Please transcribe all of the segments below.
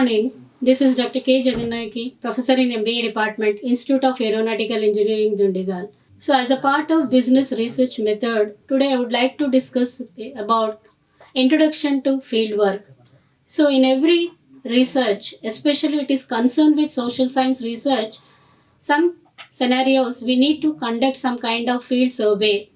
morning. This is Dr. K. Jagannayaki, Professor in MBA Department, Institute of Aeronautical Engineering, Dundigal. So, as a part of business research method, today I would like to discuss about introduction to fieldwork. So, in every research, especially it is concerned with social science research, some scenarios we need to conduct some kind of field survey.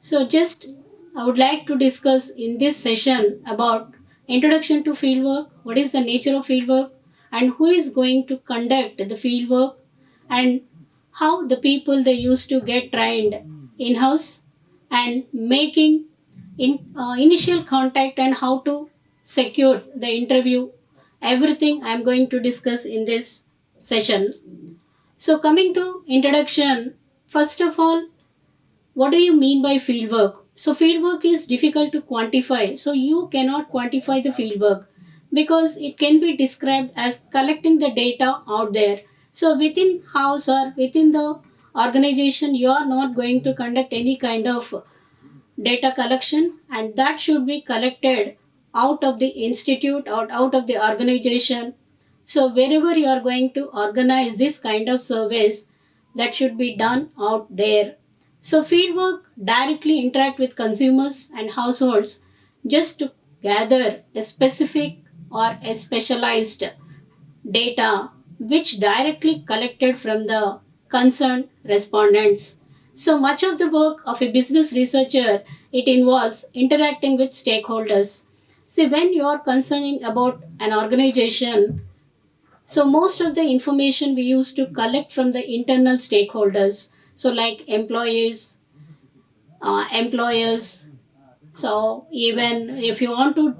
So, just I would like to discuss in this session about introduction to fieldwork, what is the nature of fieldwork, and who is going to conduct the fieldwork, and how the people they used to get trained in house, and making initial contact and how to secure the interview. Everything I am going to discuss in this session. So, coming to introduction, first of all, what do you mean by fieldwork? So, fieldwork is difficult to quantify. So, you cannot quantify the fieldwork because it can be described as collecting the data out there. So, within house or within the organization, you are not going to conduct any kind of data collection, and that should be collected out of the institute or out of the organization. So, wherever you are going to organize this kind of service, that should be done out there. So, fieldwork directly interact with consumers and households just to gather a specific or a specialized data which directly collected from the concerned respondents. So much of the work of a business researcher, it involves interacting with stakeholders. See, when you are concerning about an organization, so most of the information we used to collect from the internal stakeholders, so like employees, employers. So even if you want to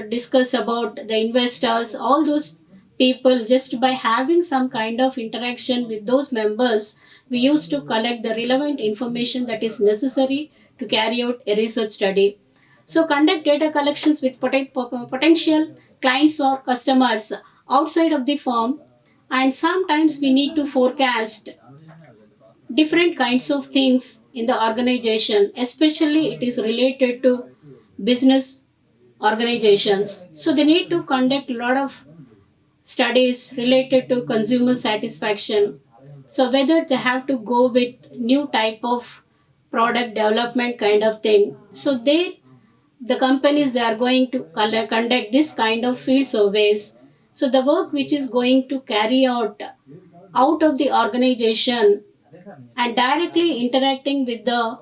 discuss about the investors, all those people, just by having some kind of interaction with those members, we used to collect the relevant information that is necessary to carry out a research study. So conduct data collections with potential clients or customers outside of the firm, and sometimes we need to forecast different kinds of things in the organization, especially it is related to business organizations. So they need to conduct a lot of studies related to consumer satisfaction. So whether they have to go with new type of product development kind of thing. So the companies they are going to conduct this kind of field surveys. So the work which is going to carry out of the organization and directly interacting with the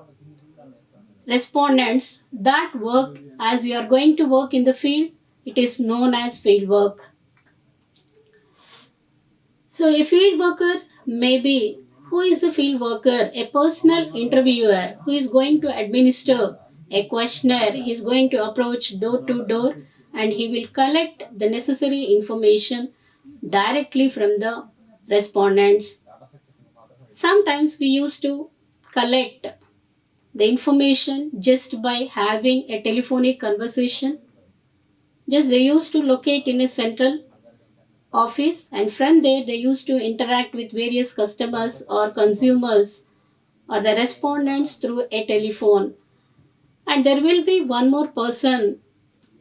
respondents, that work as you are going to work in the field, it is known as field work. So a field worker may be, who is the field worker? A personal interviewer who is going to administer a questionnaire. He is going to approach door to door and he will collect the necessary information directly from the respondents. Sometimes we used to collect the information just by having a telephonic conversation. Just they used to locate in a central office, and from there they used to interact with various customers or consumers or the respondents through a telephone. And there will be one more person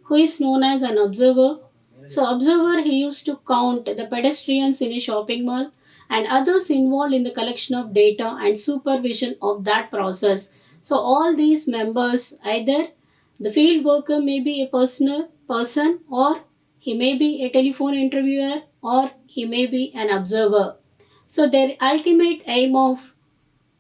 who is known as an observer. So observer, he used to count the pedestrians in a shopping mall and others involved in the collection of data and supervision of that process. So all these members, either the field worker may be a personal person, or he may be a telephone interviewer, or he may be an observer. So their ultimate aim of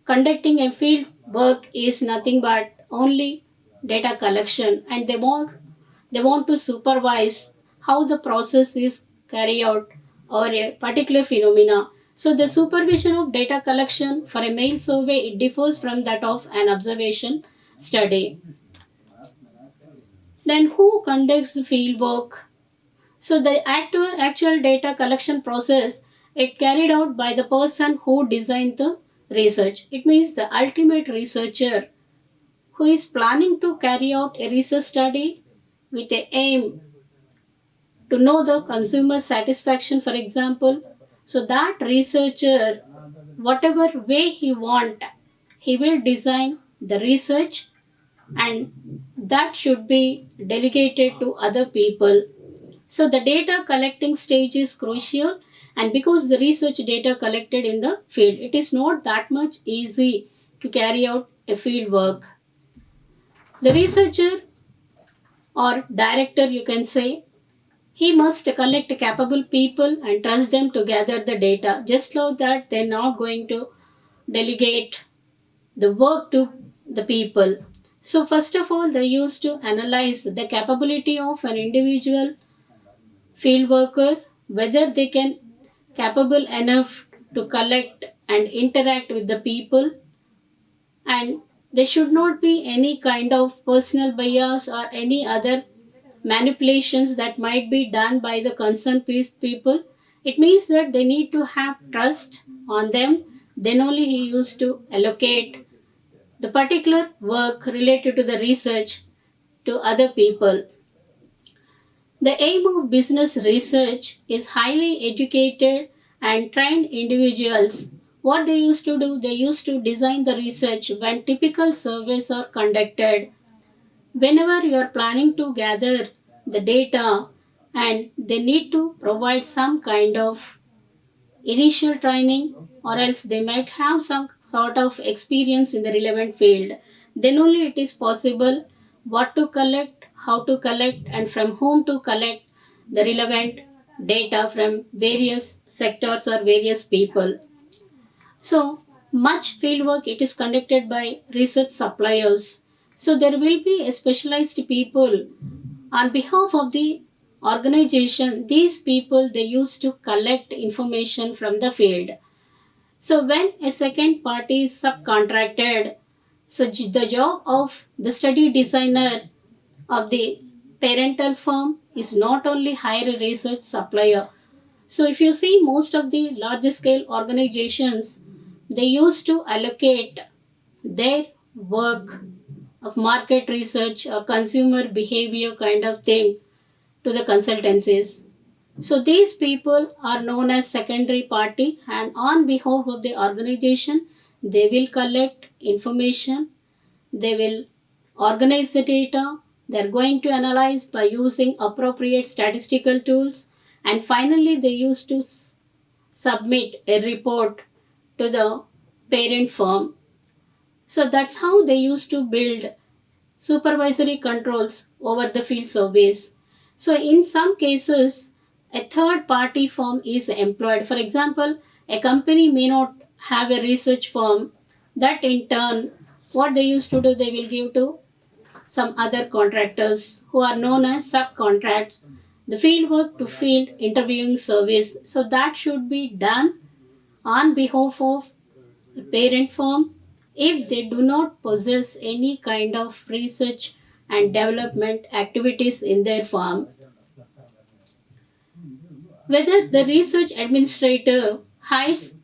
conducting a field work is nothing but only data collection, and they want to supervise how the process is carried out or a particular phenomena. So the supervision of data collection for a mail survey, it differs from that of an observation study. Then who conducts the field work? So the actual data collection process, it carried out by the person who designed the research. It means the ultimate researcher who is planning to carry out a research study with a aim to know the consumer satisfaction, for example. So that researcher, whatever way he want, he will design the research, and that should be delegated to other people. So the data collecting stage is crucial, and because the research data collected in the field, it is not that much easy to carry out a field work. The researcher or director, you can say, he must collect capable people and trust them to gather the data. Just like that, they're not going to delegate the work to the people. So first of all, they used to analyze the capability of an individual field worker, whether they can capable enough to collect and interact with the people, and there should not be any kind of personal bias or any other manipulations that might be done by the concerned people. It means that they need to have trust on them. Then only he used to allocate the particular work related to the research to other people. The aim of business research is highly educated and trained individuals. What they used to do, they used to design the research when typical surveys are conducted. Whenever you are planning to gather the data, and they need to provide some kind of initial training, or else they might have some sort of experience in the relevant field, then only it is possible what to collect, how to collect, and from whom to collect the relevant data from various sectors or various people. So much fieldwork it is conducted by research suppliers. So there will be a specialized people on behalf of the organization. These people they used to collect information from the field. So when a second party is subcontracted, so the job of the study designer of the parental firm is not only hire a research supplier. So if you see most of the large scale organizations, they used to allocate their work of market research or consumer behavior kind of thing to the consultancies. So these people are known as secondary party, and on behalf of the organization, they will collect information, they will organize the data, they're going to analyze by using appropriate statistical tools, and finally they used to submit a report to the parent firm. So that's how they used to build supervisory controls over the field surveys. So, in some cases, a third party firm is employed. For example, a company may not have a research firm, that in turn, what they used to do, they will give to some other contractors who are known as subcontracts the field work to field interviewing service. So, that should be done on behalf of the parent firm if they do not possess any kind of research and development activities in their firm. Whether the research administrator hires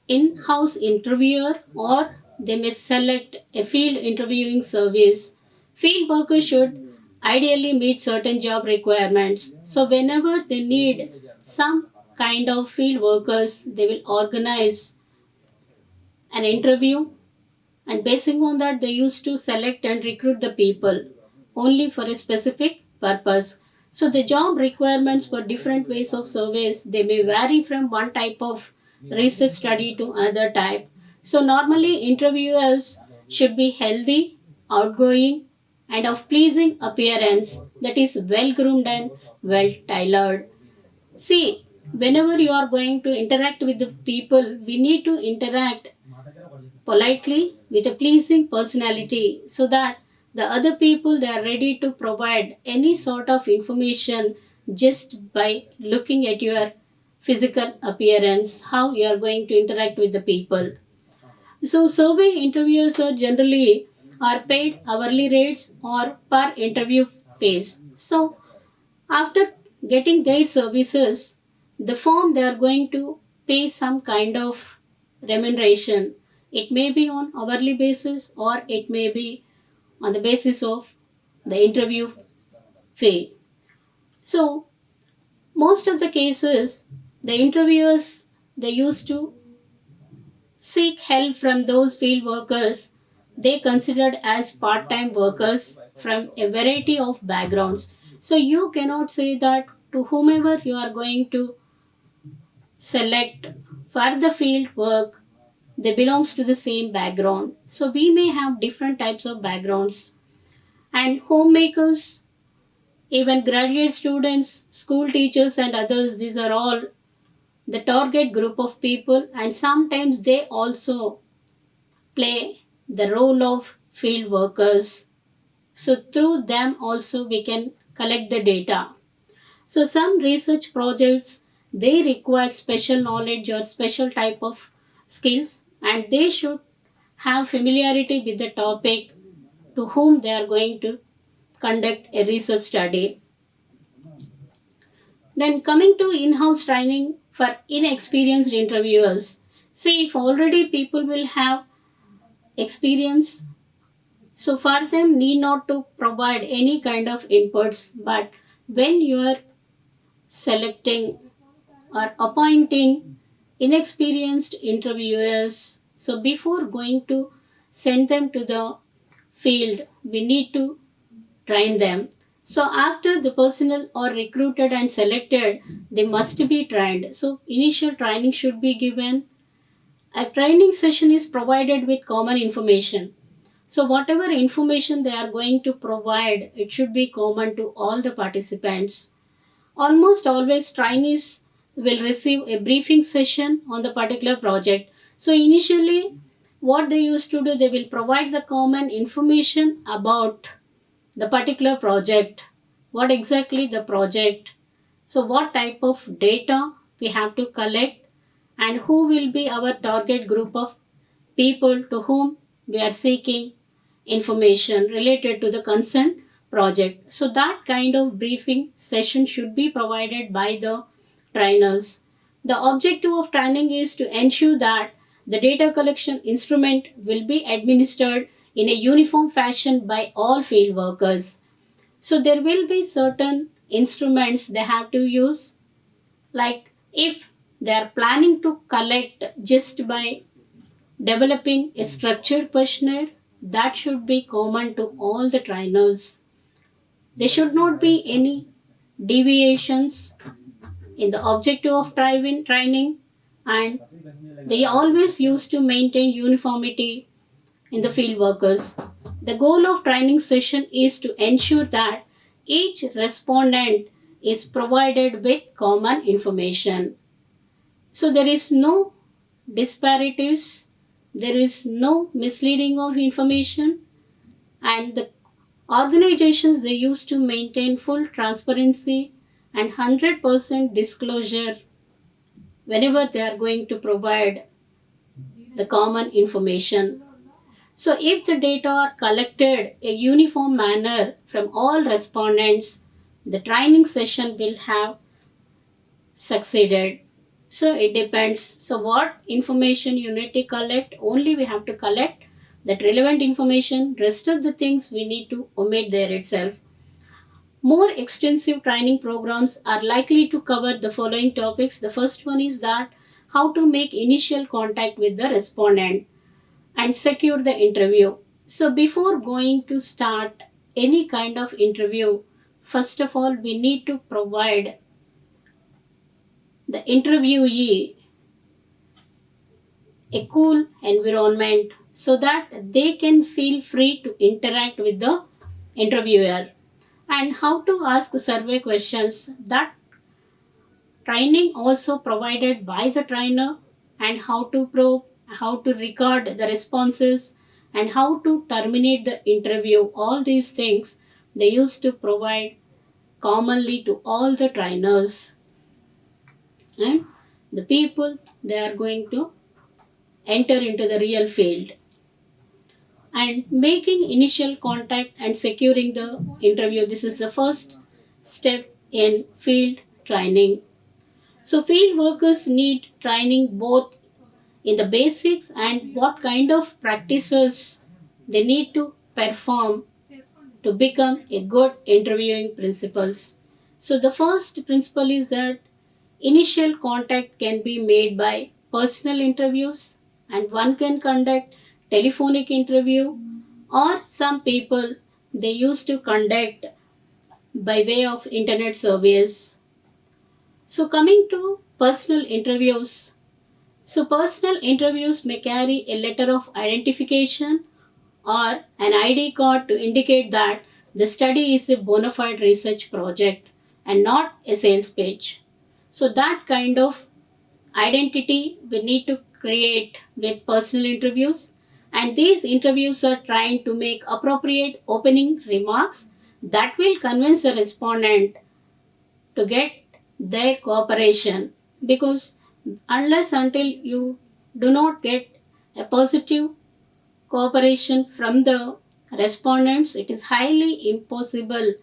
in-house interviewer or they may select a field interviewing service, field workers should ideally meet certain job requirements. So whenever they need some kind of field workers, they will organize an interview, and basing on that they used to select and recruit the people only for a specific purpose. So the job requirements for different ways of surveys they may vary from one type of research study to another type. So normally interviewers should be healthy, outgoing, and of pleasing appearance, that is well groomed and well tailored. See, whenever you are going to interact with the people, we need to interact politely with a pleasing personality so that the other people they are ready to provide any sort of information just by looking at your physical appearance, how you are going to interact with the people. So survey interviewers are generally are paid hourly rates or per interview phase. So after getting their services, the firm they are going to pay some kind of remuneration. It may be on hourly basis or it may be on the basis of the interview fee. So most of the cases, the interviewers they used to seek help from those field workers they considered as part-time workers from a variety of backgrounds. So you cannot say that to whomever you are going to select for the field work, they belongs to the same background. So we may have different types of backgrounds. And homemakers, even graduate students, school teachers and others, these are all the target group of people, and sometimes they also play the role of field workers. So through them also we can collect the data. So some research projects, they require special knowledge or special type of skills, and they should have familiarity with the topic to whom they are going to conduct a research study. Then coming to in-house training for inexperienced interviewers. See, if already people will have experience, so for them need not to provide any kind of inputs. But when you are selecting or appointing inexperienced interviewers, so before going to send them to the field, we need to train them. So after the personnel are recruited and selected, they must be trained. So initial training should be given. A training session is provided with common information. So whatever information they are going to provide, it should be common to all the participants. Almost always trainees will receive a briefing session on the particular project. So initially what they used to do, they will provide the common information about the particular project, what exactly the project, so what type of data we have to collect, and who will be our target group of people to whom we are seeking information related to the concerned project. So that kind of briefing session should be provided by the trainers. The objective of training is to ensure that the data collection instrument will be administered in a uniform fashion by all field workers. So there will be certain instruments they have to use, like if they are planning to collect just by developing a structured questionnaire, that should be common to all the trainers. There should not be any deviations in the objective of training, and they always used to maintain uniformity in the field workers. The goal of training session is to ensure that each respondent is provided with common information. So there is no disparities, there is no misleading of information, and the organizations, they used to maintain full transparency and 100% disclosure whenever they are going to provide the common information. So if the data are collected a uniform manner from all respondents, the training session will have succeeded. So it depends. So what information you need to collect, only we have to collect that relevant information. Rest of the things we need to omit there itself. More extensive training programs are likely to cover the following topics. The first one is that how to make initial contact with the respondent and secure the interview. So before going to start any kind of interview, first of all we need to provide the interviewee a cool environment so that they can feel free to interact with the interviewer, and how to ask the survey questions, that training also provided by the trainer, and how to probe, how to record the responses, and how to terminate the interview. All these things they used to provide commonly to all the trainers, and the people they are going to enter into the real field. And making initial contact and securing the interview, this is the first step in field training. So field workers need training both in the basics and what kind of practices they need to perform to become a good interviewing principles. So the first principle is that initial contact can be made by personal interviews, and one can conduct telephonic interview, or some people they used to conduct by way of internet surveys. So coming to personal interviews. So personal interviews may carry a letter of identification or an ID card to indicate that the study is a bona fide research project and not a sales pitch. So that kind of identity we need to create with personal interviews, and these interviews are trying to make appropriate opening remarks that will convince the respondent to get their cooperation, because unless until you do not get a positive cooperation from the respondents, it is highly impossible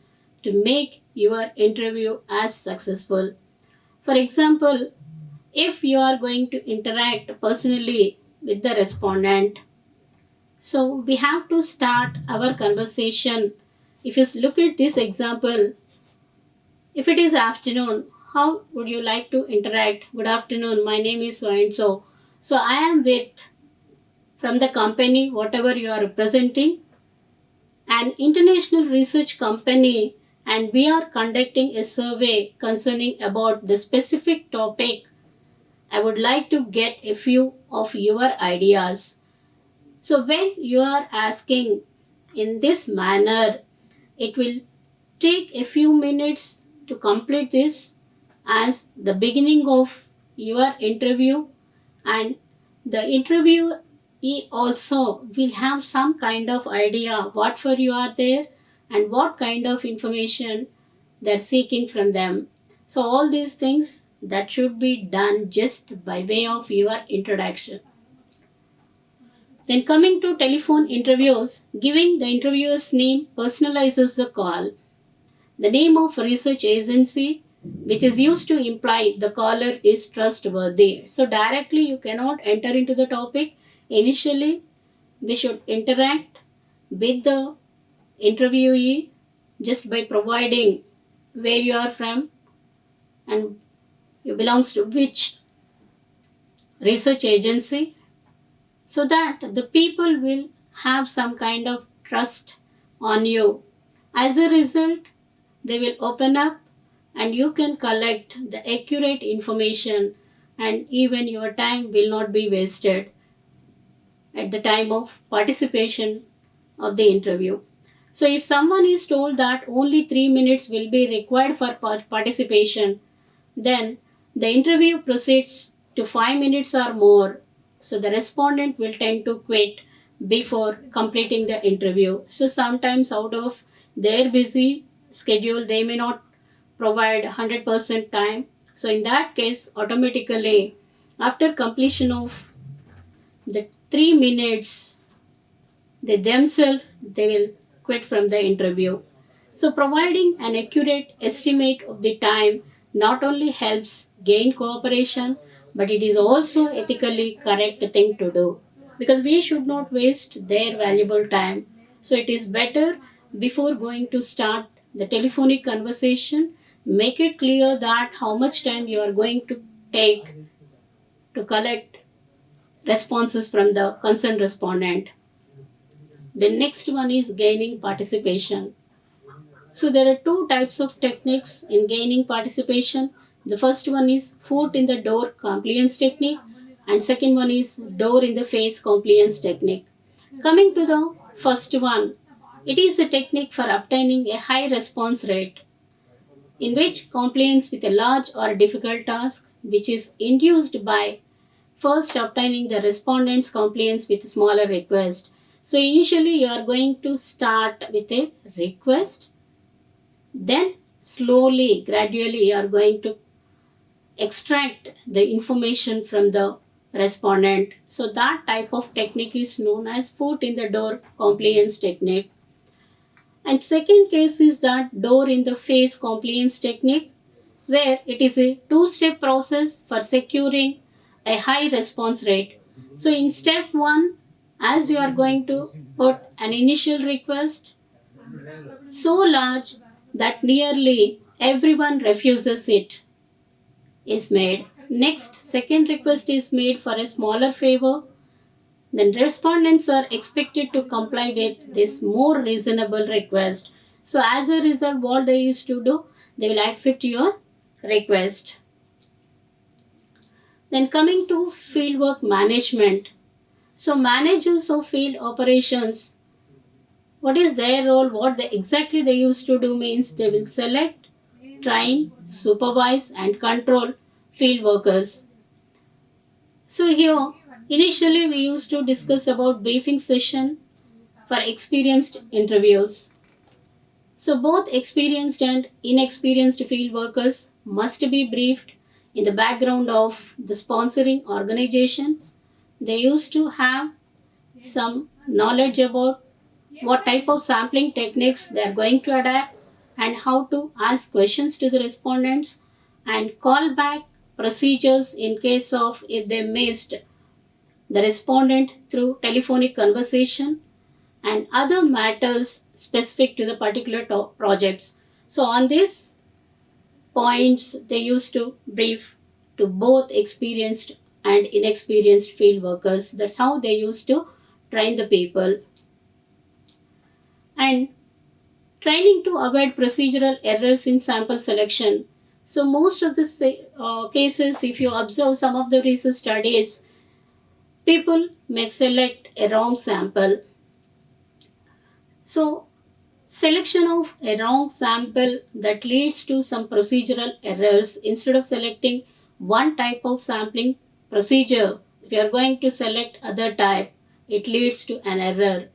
to make your interview as successful. For example, if you are going to interact personally with the respondent, so we have to start our conversation. If you look at this example, if it is afternoon, how would you like to interact? Good afternoon, my name is so and so. So I am with from the company, whatever you are representing, an international research company, and we are conducting a survey concerning about the specific topic. I would like to get a few of your ideas. So when you are asking in this manner, it will take a few minutes to complete this as the beginning of your interview, and the interviewee also will have some kind of idea what for you are there and what kind of information they're seeking from them. So all these things that should be done just by way of your introduction. Then coming to telephone interviews, giving the interviewer's name personalizes the call. The name of research agency, which is used to imply the caller is trustworthy. So directly you cannot enter into the topic. Initially, we should interact with the interviewee just by providing where you are from and you belongs to which research agency, so that the people will have some kind of trust on you. As a result, they will open up and you can collect the accurate information, and even your time will not be wasted at the time of participation of the interview. So if someone is told that only 3 minutes will be required for participation, then the interview proceeds to 5 minutes or more. So the respondent will tend to quit before completing the interview. So sometimes out of their busy schedule, they may not provide 100% time. So in that case, automatically after completion of the 3 minutes, they themselves they will quit from the interview. So providing an accurate estimate of the time not only helps gain cooperation, but it is also ethically correct thing to do, because we should not waste their valuable time. So it is better, before going to start the telephonic conversation, make it clear that how much time you are going to take to collect responses from the concerned respondent. The next one is gaining participation. So there are two types of techniques in gaining participation. The first one is foot in the door compliance technique, and second one is door in the face compliance technique. Coming to the first one, it is a technique for obtaining a high response rate, in which compliance with a large or difficult task, which is induced by first obtaining the respondent's compliance with smaller request. So initially you are going to start with a request, then slowly, gradually you are going to extract the information from the respondent. So that type of technique is known as foot in the door compliance technique. And second case is that door in the face compliance technique, where it is a two-step process for securing a high response rate. So in step 1, as you are going to put an initial request so large that nearly everyone refuses it, is made. Next, second request is made for a smaller favor. Then respondents are expected to comply with this more reasonable request. So as a result, what they used to do, they will accept your request. Then coming to fieldwork management. So managers of field operations, what is their role? What they exactly they used to do means they will select, train, supervise and control field workers. So here initially we used to discuss about briefing session for experienced interviews. So both experienced and inexperienced field workers must be briefed in the background of the sponsoring organization. They used to have some knowledge about what type of sampling techniques they are going to adapt and how to ask questions to the respondents and call back procedures in case of if they missed the respondent through telephonic conversation and other matters specific to the particular projects. So on these points they used to brief to both experienced and inexperienced field workers. That's how they used to train the people. And training to avoid procedural errors in sample selection. So most of the cases, if you observe some of the research studies, people may select a wrong sample. So selection of a wrong sample that leads to some procedural errors. Instead of selecting one type of sampling procedure, if you are going to select other type, it leads to an error.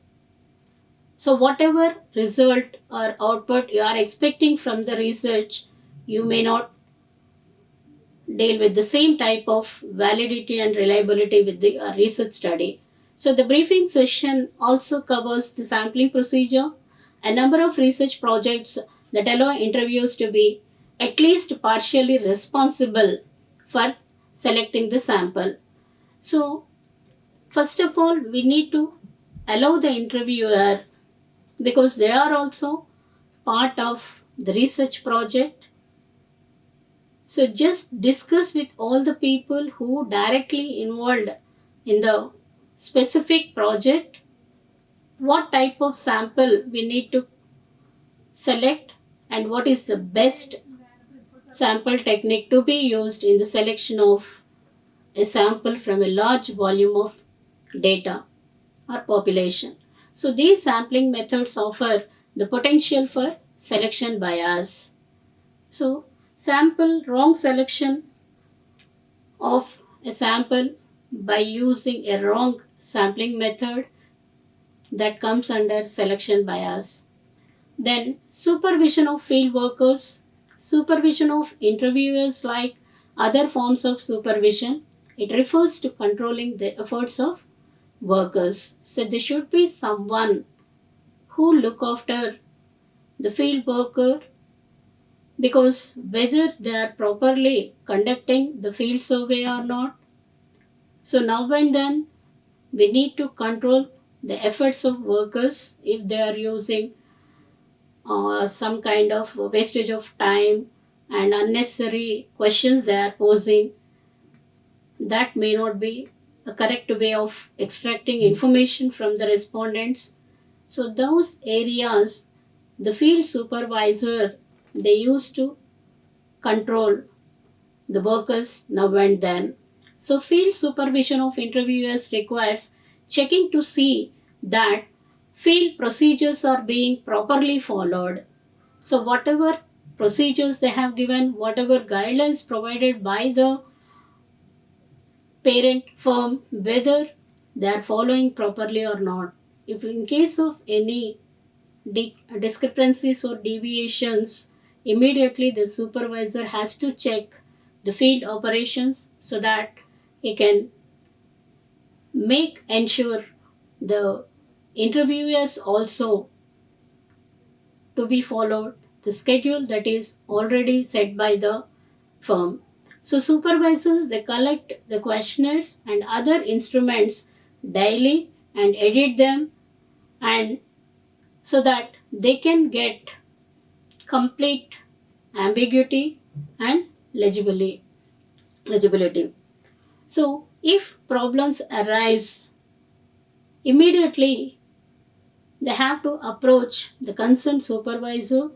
So whatever result or output you are expecting from the research, you may not deal with the same type of validity and reliability with the research study. So the briefing session also covers the sampling procedure, a number of research projects that allow interviewers to be at least partially responsible for selecting the sample. So first of all, we need to allow the interviewer, because they are also part of the research project. So just discuss with all the people who directly involved in the specific project what type of sample we need to select and what is the best sample technique to be used in the selection of a sample from a large volume of data or population. So these sampling methods offer the potential for selection bias. So sample wrong selection of a sample by using a wrong sampling method, that comes under selection bias. Then supervision of field workers, supervision of interviewers like other forms of supervision. It refers to controlling the efforts of workers. So there should be someone who look after the field worker, because whether they are properly conducting the field survey or not. So now and then we need to control the efforts of workers if they are using some kind of wastage of time and unnecessary questions they are posing. That may not be a correct way of extracting information from the respondents. So those areas, the field supervisor, they used to control the workers now and then. So field supervision of interviewers requires checking to see that field procedures are being properly followed. So whatever procedures they have given, whatever guidelines provided by the parent firm, whether they are following properly or not. If in case of any discrepancies or deviations, immediately the supervisor has to check the field operations so that he can make ensure the interviewers also to be followed the schedule that is already set by the firm. So supervisors, they collect the questionnaires and other instruments daily and edit them, and so that they can get complete ambiguity and legibility. So if problems arise, immediately they have to approach the concerned supervisor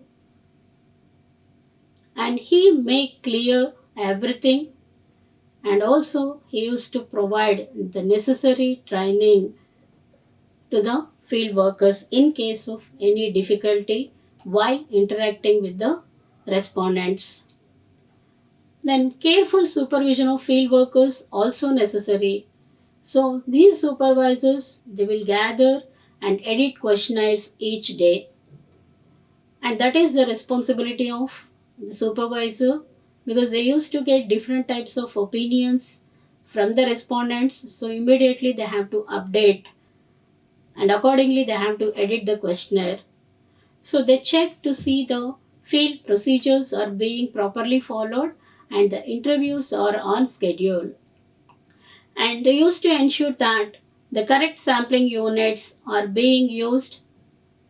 and he make clear everything and also he used to provide the necessary training to the field workers in case of any difficulty while interacting with the respondents. Then careful supervision of field workers also necessary. So these supervisors they will gather and edit questionnaires each day, and that is the responsibility of the supervisor because they used to get different types of opinions from the respondents, so immediately they have to update and accordingly they have to edit the questionnaire. So they check to see the field procedures are being properly followed and the interviews are on schedule. And they used to ensure that the correct sampling units are being used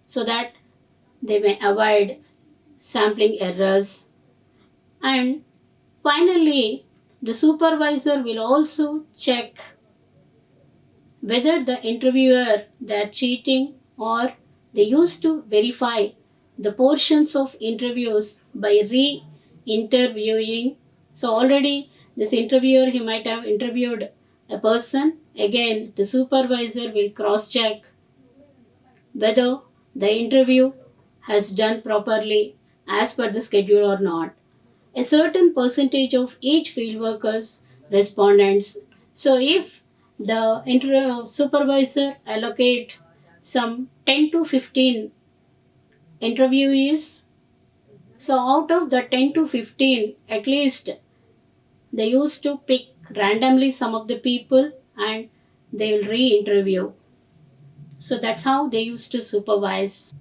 so that they may avoid sampling errors. And finally, the supervisor will also check whether the interviewer they are cheating or they used to verify the portions of interviews by re-interviewing. So already this interviewer he might have interviewed a person. Again, the supervisor will cross-check whether the interview has done properly as per the schedule or not. A certain percentage of each field workers respondents. So if the supervisor allocate some 10 to 15 interviewees, so out of the 10 to 15 at least they used to pick randomly some of the people and they will re-interview. So that's how they used to supervise.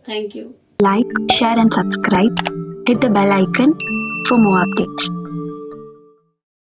Thank you. Like, share and subscribe. Hit the bell icon for more updates.